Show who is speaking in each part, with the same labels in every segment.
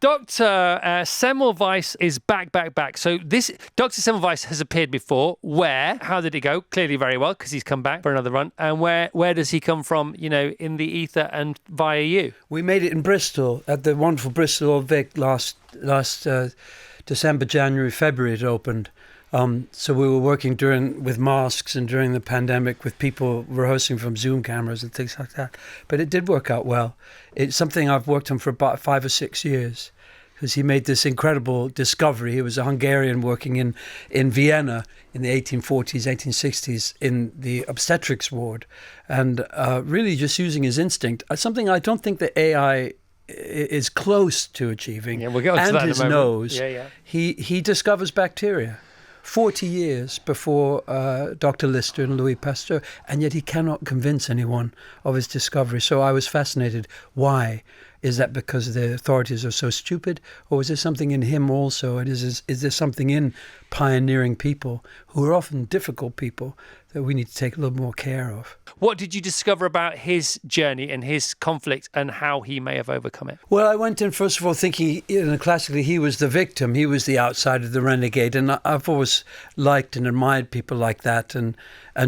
Speaker 1: Dr. Semmelweis is back. So this Dr. Semmelweis has appeared before. Where? How did it go? Clearly very well, because he's come back for another run. And where does he come from, in the ether and via you?
Speaker 2: We made it in Bristol, at the wonderful Bristol Old Vic last December, January, February it opened. So we were working with masks and during the pandemic with people rehearsing from Zoom cameras and things like that. But it did work out well. It's something I've worked on for about 5 or 6 years, because he made this incredible discovery. He was a Hungarian working in Vienna in the 1840s, 1860s in the obstetrics ward, and really just using his instinct, something I don't think the AI is close to achieving.
Speaker 1: Yeah, we'll get onto that in a moment.
Speaker 2: His nose,
Speaker 1: yeah.
Speaker 2: He discovers bacteria 40 years before Dr. Lister and Louis Pasteur, and yet he cannot convince anyone of his discovery. So I was fascinated. Why? Is that because the authorities are so stupid, or is there something in him also? And is there something in pioneering people, who are often difficult people, that we need to take a little more care of?
Speaker 1: What did you discover about his journey and his conflict and how he may have overcome it?
Speaker 2: Well, I went in, first of all, thinking, classically, he was the victim. He was the outsider, the renegade. And I've always liked and admired people like that, and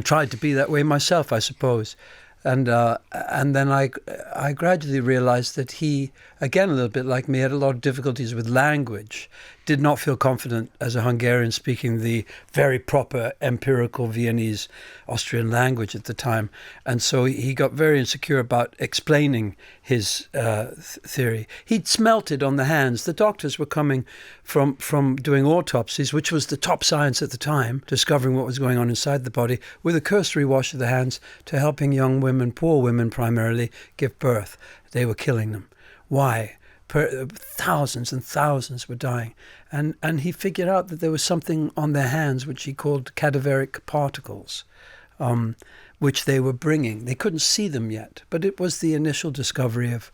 Speaker 2: tried to be that way myself, I suppose. And then I gradually realized that he, again, a little bit like me, had a lot of difficulties with language, did not feel confident as a Hungarian speaking the very proper empirical Viennese Austrian language at the time. And so he got very insecure about explaining his theory. He'd smelt it on the hands. The doctors were coming from doing autopsies, which was the top science at the time, discovering what was going on inside the body, with a cursory wash of the hands, to helping young women, poor women primarily, give birth. They were killing them. Why? Thousands and thousands were dying. And he figured out that there was something on their hands which he called cadaveric particles, which they were bringing. They couldn't see them yet, but it was the initial discovery of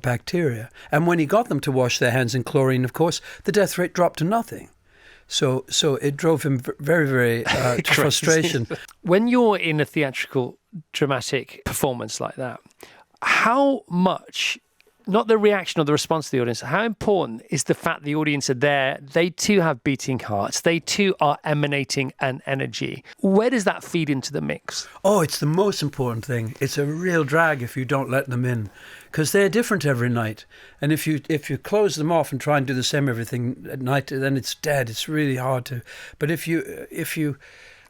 Speaker 2: bacteria. And when he got them to wash their hands in chlorine, of course, the death rate dropped to nothing. So it drove him very, very to frustration.
Speaker 1: When you're in a theatrical, dramatic performance like that, how much, not the reaction or the response to the audience, how important is the fact the audience are there? They too have beating hearts. They too are emanating an energy. Where does that feed into the mix?
Speaker 2: Oh, it's the most important thing. It's a real drag if you don't let them in, because they're different every night. And if you close them off and try and do the same everything at night, then it's dead. It's really hard to. But if you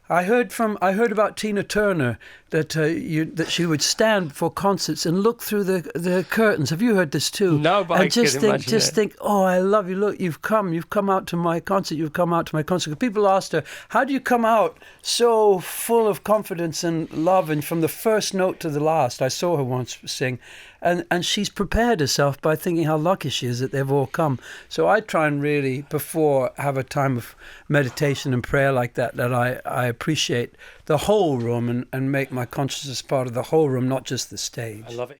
Speaker 2: I heard about Tina Turner that she would stand before concerts and look through the curtains. Have you heard this too?
Speaker 1: No, but I can imagine it.
Speaker 2: think, oh, I love you. Look, you've come out to my concert. You've come out to my concert. People asked her, how do you come out so full of confidence and love, and from the first note to the last? I saw her once sing, and she's prepared herself by thinking how lucky she is that they've all come. So I try and really, before, have a time of meditation and prayer like that I appreciate the whole room and make my consciousness part of the whole room, not just the stage.
Speaker 1: I love it.